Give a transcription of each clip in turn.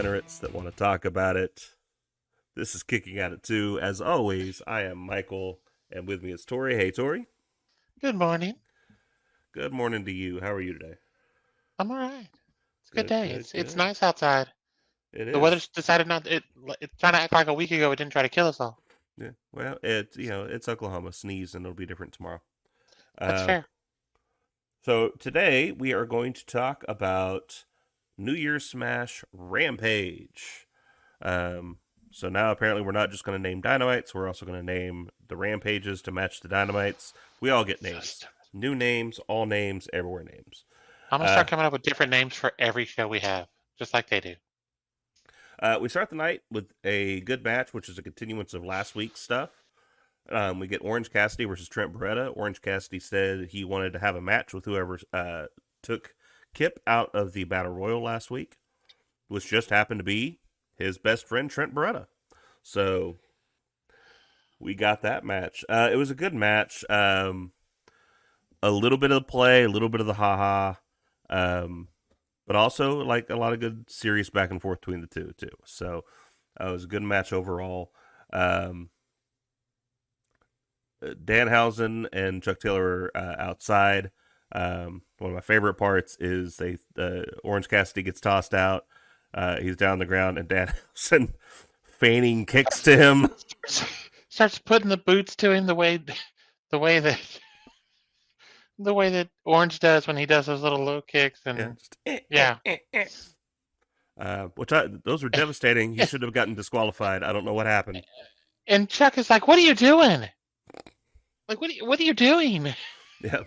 degenerates that want to talk about it. This is Kicking at It Too. As always, I am Michael, and with me is Tori. Hey, Tori. Good morning. Good morning to you. How are you today? I'm all right. It's a good Good, day. good, It's good. nice outside. It The weather's is. decided not it's trying to act like a week ago it didn't try to kill us all. Yeah. Well, it's Oklahoma. Sneeze, and it'll be different tomorrow. That's Uh, fair. so today we are going to talk about New Year's Smash Rampage. Um, so now apparently we're not just going to name dynamites, we're also going to name the rampages to match the dynamites. We all get So names. stupid. New names, all names, everywhere names. I'm gonna Uh, start coming up with different names for every show we have, just like they do. we start the night with a good match, which is a continuance of last week's stuff. We get Orange Cassidy versus Trent Beretta. Orange Cassidy said he wanted to have a match with whoever took Kip out of the Battle Royal last week, which just happened to be his best friend, Trent Beretta. So we got that match. It was a good match. A little bit of the play, a little bit of the haha, but also like a lot of good serious back and forth between the two too. So it was a good match overall. Danhausen and Chuck Taylor are outside. One of my favorite parts is Orange Cassidy gets tossed out. He's down on the ground, and Danhausen feigning kicks to him. Starts putting the boots to him the way that the way that Orange does when he does those little low kicks Yeah, and just, yeah. those were devastating. He should have gotten disqualified. I don't know what happened. And Chuck is like, "What are you doing? Like, what are you doing?" Yeah.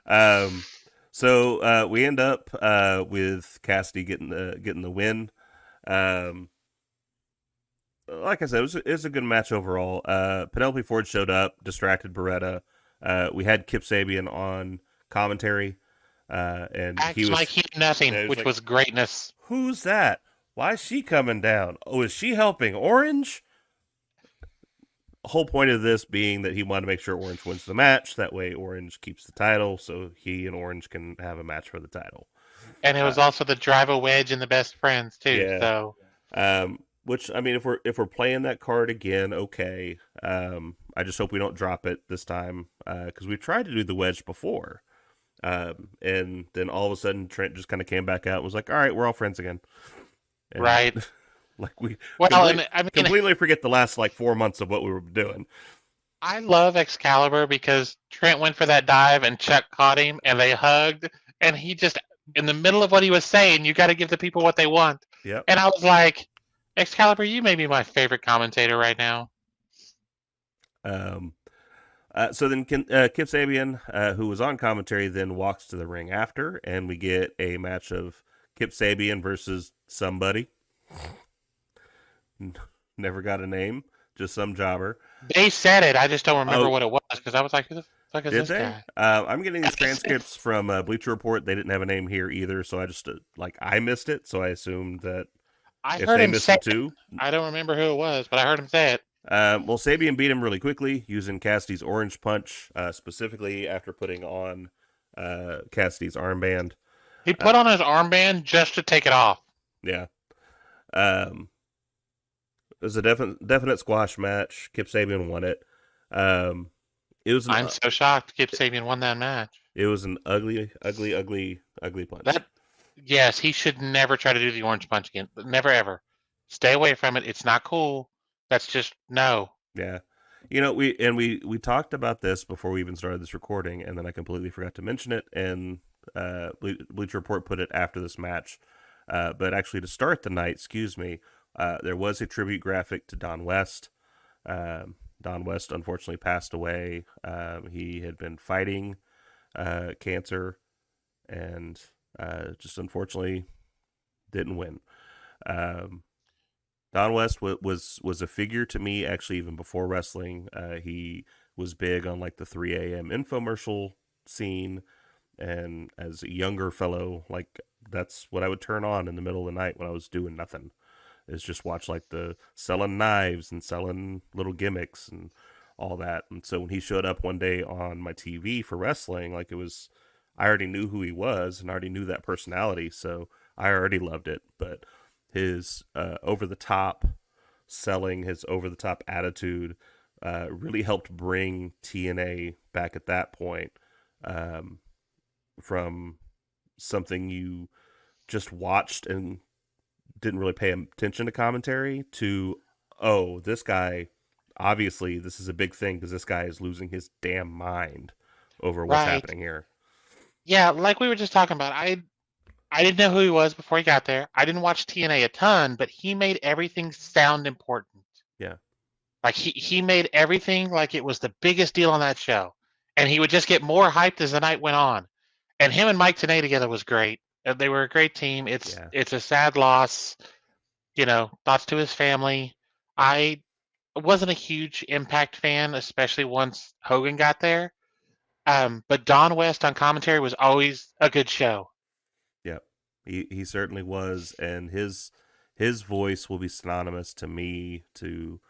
Um, so we end up with Cassidy getting the win. Um, like I said, it was a good match overall. Penelope Ford showed up, distracted Beretta. We had Kip Sabian on commentary, and Acts like he knew nothing, he was which like, was greatness. "Who's that? Why is she coming down? Oh, is she helping Orange?" Whole point of this being that he wanted to make sure Orange wins the match. That way, Orange keeps the title, so he and Orange can have a match for the title. And it was also the driver wedge and the best friends too. Yeah. So Which I mean, if we're playing that card again, okay. I just hope we don't drop it this time because we tried to do the wedge before, and then all of a sudden Trent just kind of came back out and was like, "All right, we're all friends again," and right. like we Well, and I mean, completely forget the last like 4 months of what we were doing. I love Excalibur because Trent went for that dive and Chuck caught him and they hugged and he just in the middle of what he was saying, you got to give the people what they want. Yep. And I was like, Excalibur, you may be my favorite commentator right now. Um, so then Kip Sabian, who was on commentary, then walks to the ring after, and we get a match of Kip Sabian versus somebody. Never got a name, just some jobber. They said it. I just don't remember Oh, what it was because I was like, who the fuck is did this they? guy? I'm getting these transcripts from Bleacher Report. They didn't have a name here either, so I just I missed it. So I assumed that I if heard they him missed say it it. too. I don't remember who it was, but I heard him say it. Well, Sabian beat him really quickly using Cassidy's orange punch, specifically after putting on Cassidy's armband. He Uh, put on his armband just to take it off. yeah. Um, it was a definite squash match. Kip Sabian won it. Um, it was an I'm so shocked Kip Sabian won that match. ugly punch. That yes, he should never try to do the orange punch again. Never ever. Stay away from it. It's not cool. That's just no. Yeah. We talked about this before we even started this recording, and then I completely forgot to mention it. And Bleacher Report put it after this match, but actually to start the night, excuse me, there was a tribute graphic to Don West. Don West unfortunately passed away. He had been fighting cancer, and just unfortunately didn't win. Um, Don West was a figure to me actually even before wrestling. He was big on like the 3 a.m. infomercial scene, and as a younger fellow, like that's what I would turn on in the middle of the night when I was doing nothing. Is just watch like the selling knives and selling little gimmicks and all that. And so when he showed up one day on my TV for wrestling, like it was, I already knew who he was and I already knew that personality, so I already loved it. But his over the top selling, his over the top attitude, really helped bring TNA back at that point, um, from something you just watched and didn't really pay attention to commentary to, oh, this guy, obviously this is a big thing because this guy is losing his damn mind over what's Right. happening here. Yeah, like we were just talking about. I didn't know who he was before he got there. I didn't watch TNA a ton, but he made everything sound important. Yeah. Like he made everything like it was the biggest deal on that show. And he would just get more hyped as the night went on. And him and Mike Tenay together was great. They were a great team. Yeah. It's a sad loss. Thoughts to his family. I wasn't a huge Impact fan, especially once Hogan got there. But Don West on commentary was always a good show. Yep. He certainly was, and his voice will be synonymous to me, to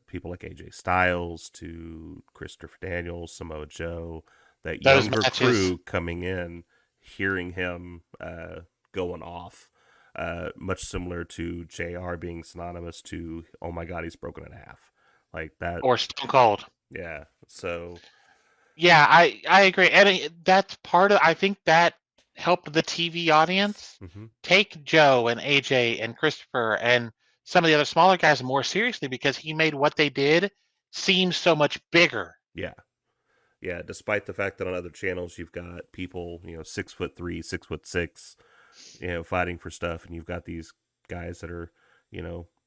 people like AJ Styles, to Christopher Daniels, Samoa Joe, that Those younger matches. crew coming in, hearing him going off, much similar to JR being synonymous to, oh my God, he's broken in half, like that. Or Stone Cold. Yeah. So Yeah, I agree, and that's part of. I think that helped the TV audience mhm. take Joe and AJ and Christopher and some of the other smaller guys more seriously because he made what they did seem so much bigger. Yeah. Yeah, despite the fact that on other channels you've got people, 6'3", 6'6", fighting for stuff, and you've got these guys that are,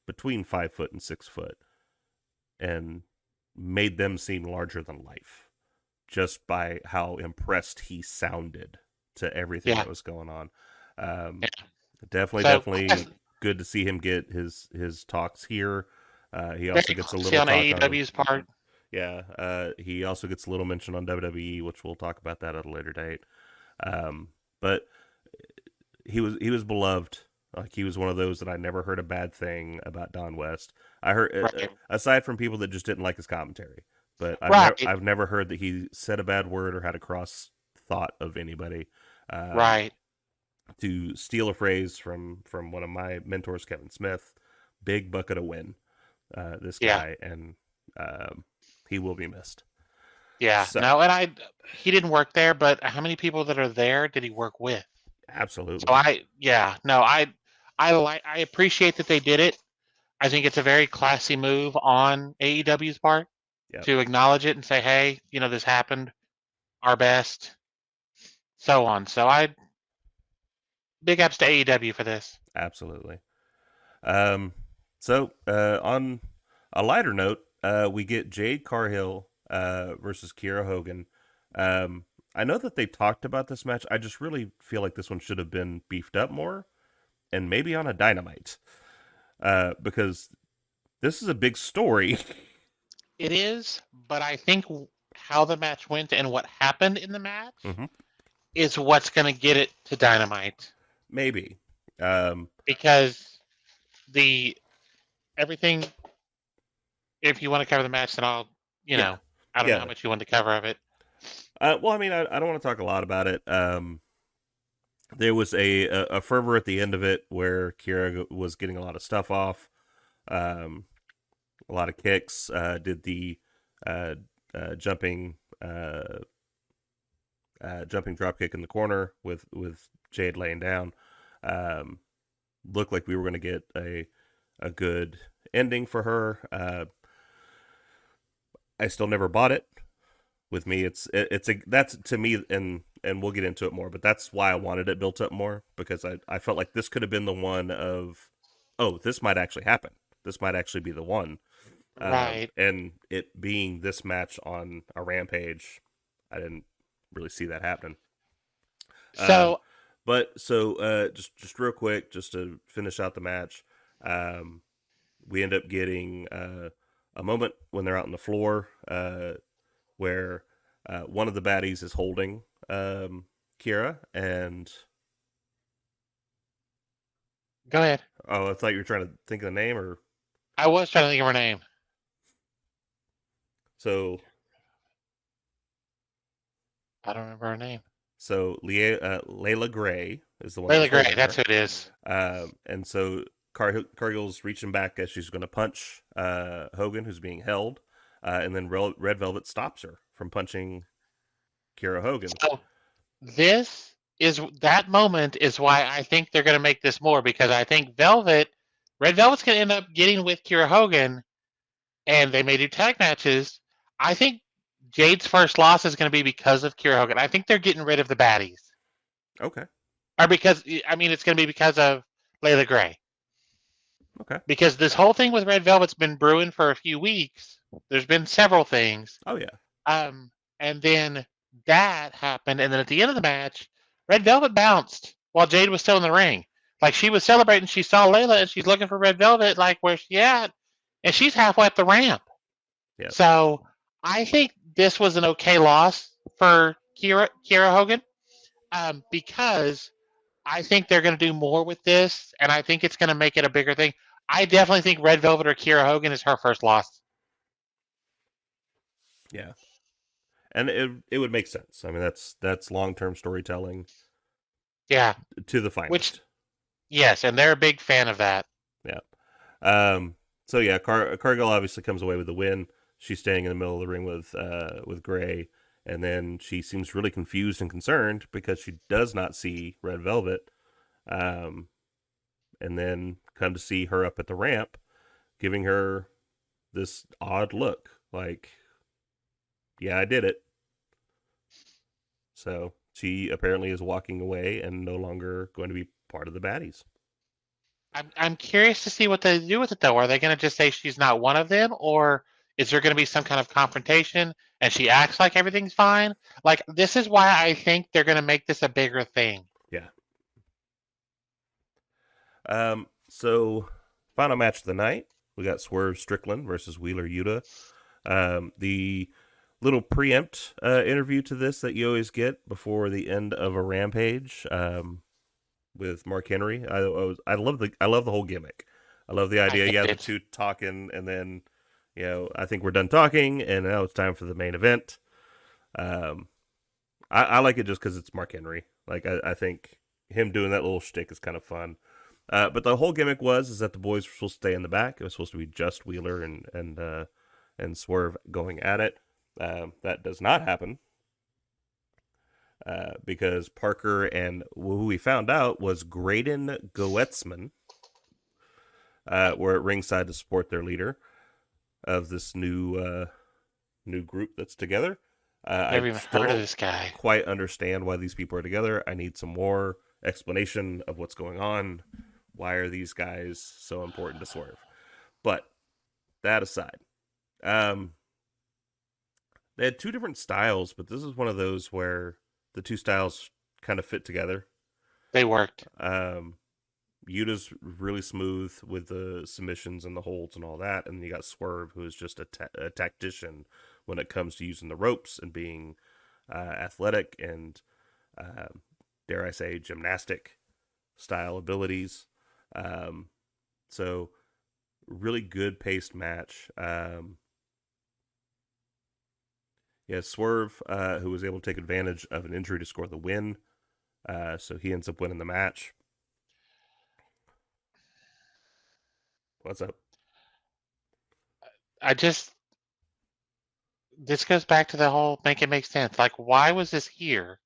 between 5 foot and 6 foot, and made them seem larger than life just by how impressed he sounded to everything Yeah. that was going on. Yeah. So Definitely good to see him get his talks here. He also very gets a classy little on talk on. AEW's part. Yeah, he also gets a little mention on WWE, which we'll talk about that at a later date. But he was beloved. Like, he was one of those that I never heard a bad thing about Don West. I heard, Right. aside from people that just didn't like his commentary, but Right. I've never heard that he said a bad word or had a cross thought of anybody. Um, Right. to steal a phrase from one of my mentors, Kevin Smith, big bucket of win. This Yeah. guy, and um, he will be missed. Yeah. So, No, and he didn't work there, but how many people that are there did he work with? So absolutely. yeah, no, I appreciate that they did it. I think it's a very classy move on AEW's part Yep. to acknowledge it and say, hey, this happened, our best, so on. So big ups to AEW for this. Absolutely. Um, so on a lighter note, we get Jade Cargill versus Kiera Hogan. I know that they talked about this match. I just really feel like this one should have been beefed up more, and maybe on a Dynamite, because this is a big story. It is, but I think how the match went and what happened in the match hmm is what's going to get it to Dynamite Maybe. Um, because the everything. If you want to cover the match, then yeah, I don't know how yeah. much you want to cover of it. Well, I mean, I don't want to talk a lot about it. There was a fervor at the end of it where Kiera was getting a lot of stuff off, um, a lot of kicks. Did the uh, jumping jumping drop kick in the corner with Jade laying down. Um, Looked like we were going to get a good ending for her. I still never bought it. With me, it's a that's to me, and we'll get into it more, but that's why I wanted it built up more, because I felt like this could have been the one of, oh, this might actually happen, this might actually be the one. Right. And it being this match on a Rampage, I didn't really see that happening. um So but so just real quick, just to finish out the match, um we end up getting a moment when they're out on the floor, where one of the baddies is holding Kiera, and go ahead. oh, I thought you were trying to think of the name, or I was trying to think of her name. so I don't remember her name. Layla Gray is the one that Layla was Gray, holding that's her. who it is. And so Cargill's reaching back as she's going to punch Hogan, who's being held, and then Red Velvet stops her from punching Kiera Hogan. So that moment is why I think they're going to make this more, because I think Red Velvet's going to end up getting with Kiera Hogan, and they may do tag matches. I think Jade's first loss is going to be because of Kiera Hogan. I think they're getting rid of the baddies. Okay. Or because, I mean, it's going to be because of Layla Gray. Okay. Because this whole thing with Red Velvet's been brewing for a few weeks. There's been several things. Oh yeah. And then that happened, and then at the end of the match, Red Velvet bounced while Jade was still in the ring. Like, she was celebrating, she saw Layla, and she's looking for Red Velvet, like, where's she at? And she's halfway up the ramp. Yeah. So I think this was an okay loss for Kiera Hogan, because I think they're going to do more with this, and I think it's going to make it a bigger thing. I definitely think Red Velvet or Kiera Hogan is her first loss. Yeah. And it would make sense. I mean, that's long-term storytelling. Yeah. To the finest. Yes, and they're a big fan of that. Yeah. So yeah, Cargill obviously comes away with the win. She's staying in the middle of the ring with Gray, and then she seems really confused and concerned because she does not see Red Velvet. And then come to see her up at the ramp, giving her this odd look, like, yeah, I did it. So she apparently is walking away and no longer going to be part of the baddies. I'm curious to see what they do with it, though. Are they going to just say she's not one of them, or is there going to be some kind of confrontation and she acts like everything's fine? Like, this is why I think they're going to make this a bigger thing. Yeah. So final match of the night, we got Swerve Strickland versus Wheeler Yuta. The little preempt interview to this that you always get before the end of a Rampage with Mark Henry. I love the whole gimmick. I love the idea. Yeah, the two talking, and then I think we're done talking, and now it's time for the main event. I like it just because it's Mark Henry. Like I think him doing that little shtick is kind of fun. But the whole gimmick is that the boys were supposed to stay in the back. It was supposed to be just Wheeler and Swerve going at it. That does not happen because Parker and who we found out was Graydon Goetzman were at ringside to support their leader of this new group that's together. Never even heard of this guy. Quite understand why these people are together. I need some more explanation of what's going on. Why are these guys so important to Swerve? But that aside, they had two different styles, but this is one of those where the two styles kind of fit together. They worked. Yuta's really smooth with the submissions and the holds and all that, and you got Swerve, who is just a tactician when it comes to using the ropes and being athletic and, dare I say, gymnastic style abilities. So really good paced match. Swerve, who was able to take advantage of an injury to score the win. So he ends up winning the match. What's up? This goes back to the whole make it make sense. Like, why was this here?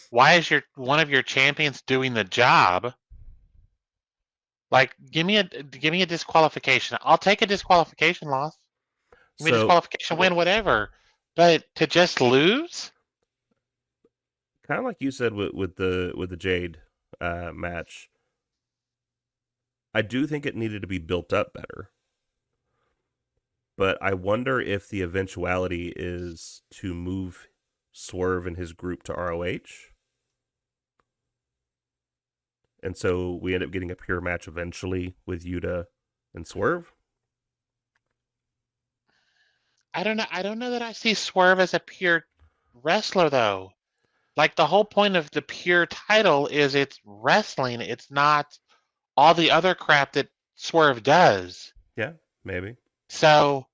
Why is one of your champions doing the job? Like, give me a disqualification. I'll take a disqualification loss. Give me a disqualification win, whatever. But to just lose? Kind of like you said with the Jade match. I do think it needed to be built up better. But I wonder if the eventuality is to move Swerve and his group to ROH. And so we end up getting a pure match eventually with Yuta and Swerve. I don't know that I see Swerve as a pure wrestler, though. Like, the whole point of the pure title is it's wrestling. It's not all the other crap that Swerve does. Yeah, maybe. So,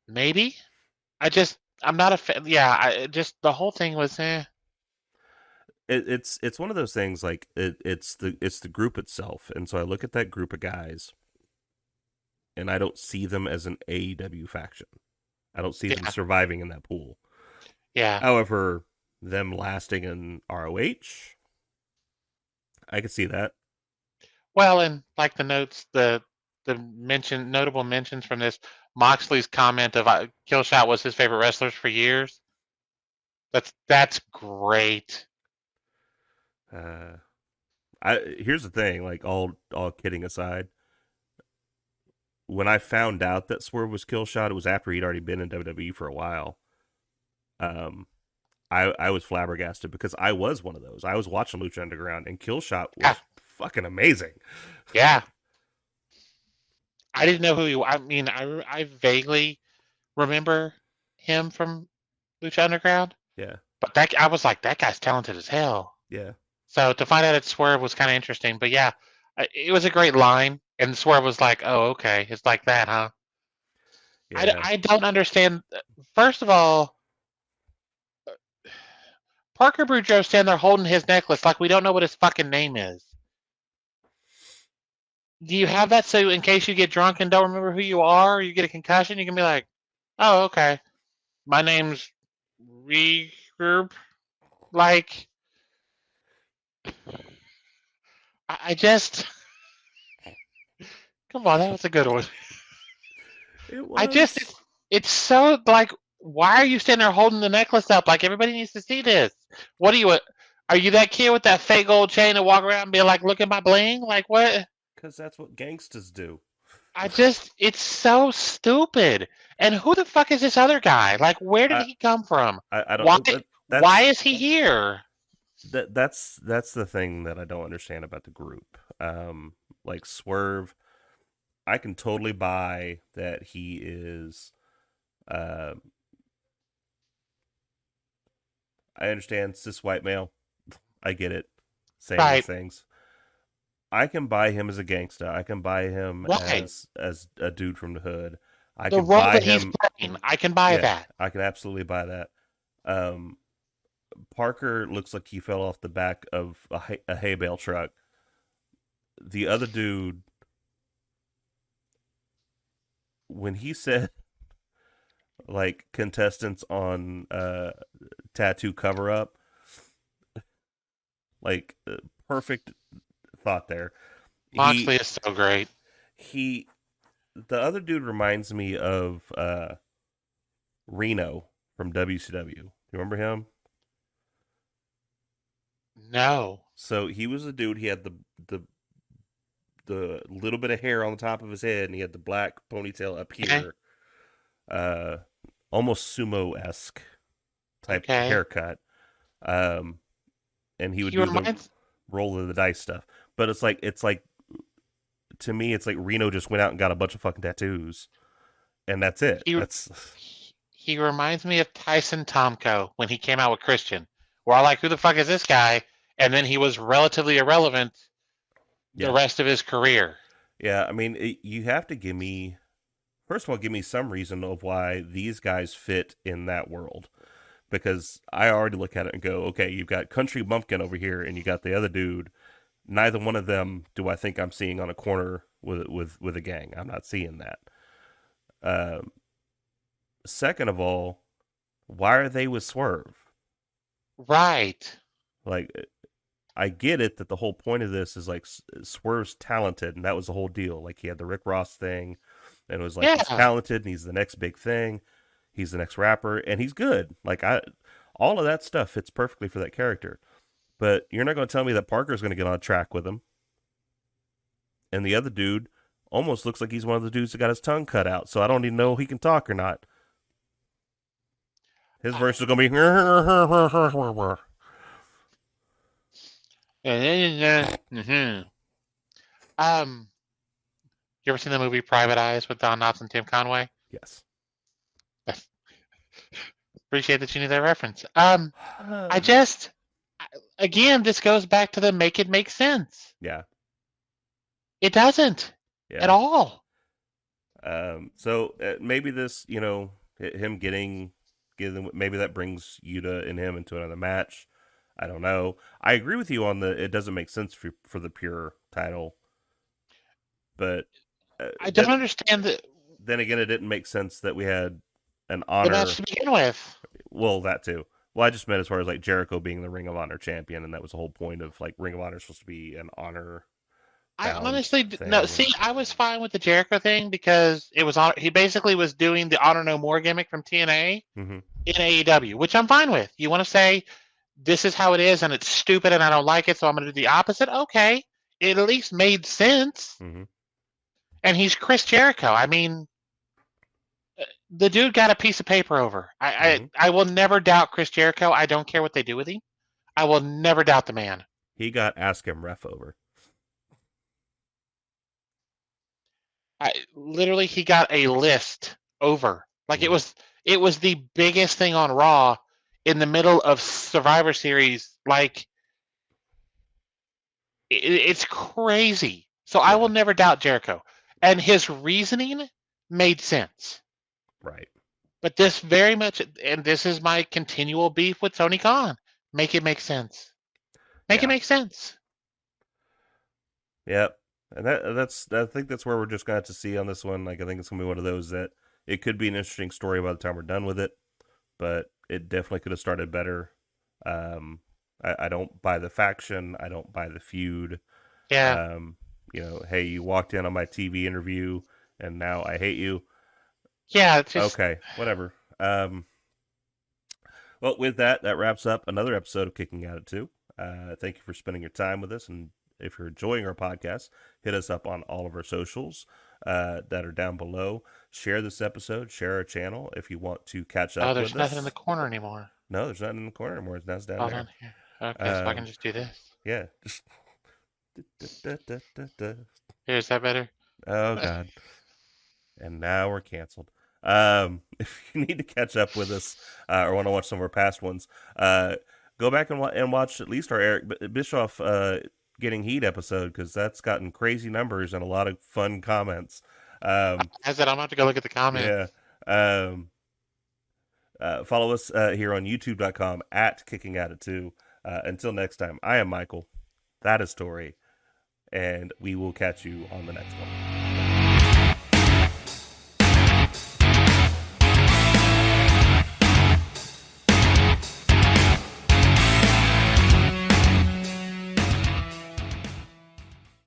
maybe? I'm not a fan. Yeah, the whole thing was it's one of those things like it's the group itself, and so I look at that group of guys, and I don't see them as an AEW faction. I don't see them Yeah, surviving in that pool. yeah. However, them lasting in ROH, I could see that. Well, and like the notes, the notable mentions from this, Moxley's comment of Killshot was his favorite wrestlers for years. That's great. Uh, I here's the thing, like all kidding aside, when I found out that Swerve was Killshot, it was after he'd already been in WWE for a while. Um, I was flabbergasted because I was one of those. I was watching Lucha Underground, and Killshot Yeah, was fucking amazing. yeah. I didn't know who he. I mean, I vaguely remember him from Lucha Underground, Yeah, but that I was like, that guy's talented as hell. yeah, So to find out it's Swerve was kind of interesting. But yeah, it was a great line, and Swerve was like, "Oh, okay, it's like that, huh?" yeah. I don't understand. First of all, Parker Boudreaux standing there holding his necklace like we don't know what his fucking name is. Do you have that so in case you get drunk and don't remember who you are, or you get a concussion, you can be like, "Oh, okay, my name's Regroup." Like, I just come on, that was a good one. It I just was it's so like, why are you standing there holding the necklace up? Like everybody needs to see this. What are you? Are you that kid with that fake gold chain and walk around and be like, "Look at my bling"? Like what? because that's what gangsters do. It's so stupid. And who the fuck is this other guy? Like, where did I he come from? I don't Why? know, but Why is he here? that's the thing that I don't understand about the group. Like Swerve, I can totally buy that he is. Uh, I understand cis white male. I get it, saying these Right? things. I can buy him as a gangsta. I can buy him Right. as a dude from the hood. I The can role buy that he's him. playing, I can buy Yeah, that. I can absolutely buy that. Um, Parker looks like he fell off the back of a hay bale truck. The other dude, when he said like contestants on tattoo cover up, like perfect thought there. Moxley He is so great. he the other dude reminds me of Reno from WCW. You remember him? No. So he was a dude. He had the the little bit of hair on the top of his head, and he had the black ponytail up Okay. here, uh, almost sumo esque type Okay. haircut. Um, and he would He do the reminds roll of the dice stuff. But it's like to me, it's like Reno just went out and got a bunch of fucking tattoos, and that's it. he That's he reminds me of Tyson Tomko when he came out with Christian. Where I like, who the fuck is this guy? And then he was relatively irrelevant the yeah, rest of his career. yeah. I mean, you have to give me first of all, give me some reason of why these guys fit in that world. Because I already look at it and go, okay, you've got Country Bumpkin over here, and you got the other dude. Neither one of them do I think I'm seeing on a corner with a gang. I'm not seeing that. Uh, Second of all, why are they with Swerve? Right. Like, I get it that the whole point of this is like Swerve's talented, and that was the whole deal. Like he had the Rick Ross thing, and it was like he's Yeah. talented and he's the next big thing. He's the next rapper, and he's good. All of that stuff fits perfectly for that character. But you're not going to tell me that Parker's going to get on track with him. And the other dude almost looks like he's one of the dudes that got his tongue cut out. So I don't even know if he can talk or not. His Uh, verse is going to be. mhm. um, you ever seen the movie Private Eyes with Don Knotts and Tim Conway? Yes. Appreciate that you knew that reference. I just, again, this goes back to the make it make sense. Yeah. It doesn't at Yeah. all. So maybe this, him getting, maybe that brings Yuta and him into another match. I don't know. I agree with you on it doesn't make sense for the pure title, but I don't understand then again, it didn't make sense that we had an the match honor. to begin with. Well, that too. Well, I just meant as far as like Jericho being the Ring of Honor champion, and that was the whole point of like Ring of Honor is supposed to be an honor I bound honestly no. thing. See, I was fine with the Jericho thing because it was on. He basically was doing the Honor No More gimmick from TNA Mm-hmm. in AEW, which I'm fine with. You want to say this is how it is, and it's stupid, and I don't like it, so I'm going to do the opposite. Okay, it at least made sense. Mm-hmm. And he's Chris Jericho. I mean, the dude got a piece of paper over. Mm-hmm. I will never doubt Chris Jericho. I don't care what they do with him. I will never doubt the man. He got Ask Him Ref over. Literally, he got a list over. Like Mm-hmm. it was the biggest thing on Raw in the middle of Survivor Series. Like it's crazy. So I Yeah. will never doubt Jericho, and his reasoning made sense. Right. But this very much, and this is my continual beef with Tony Khan. Make it make sense. Make it Yeah. make sense. Yep. And I think that's where we're just gonna have to see on this one. Like I think it's gonna be one of those that it could be an interesting story by the time we're done with it, but it definitely could have started better. I don't buy the faction. I don't buy the feud. Yeah. Hey, you walked in on my TV interview and now I hate you. Yeah. It's just Okay, whatever. Well, with that wraps up another episode of Kicking Out at 2. Thank you for spending your time with us. And if you're enjoying our podcast, hit us up on all of our socials that are down below. Share this episode, share our channel if you want to catch up there's with nothing in us. the corner anymore. No, there's nothing in the corner anymore. It's down Hold there. on here. Okay, so I can just do this. Yeah. Just... Here, is that better? Oh, God. And now we're canceled. If you need to catch up with us or want to watch some of our past ones, go back and watch at least our Eric Bischoff Getting Heat episode, because that's gotten crazy numbers and a lot of fun comments. I said I'm going to have to go look at the comments. Yeah. Follow us here on youtube.com at Kicking Out at 2. Until next time, I am Michael. That is Tori. And we will catch you on the next one.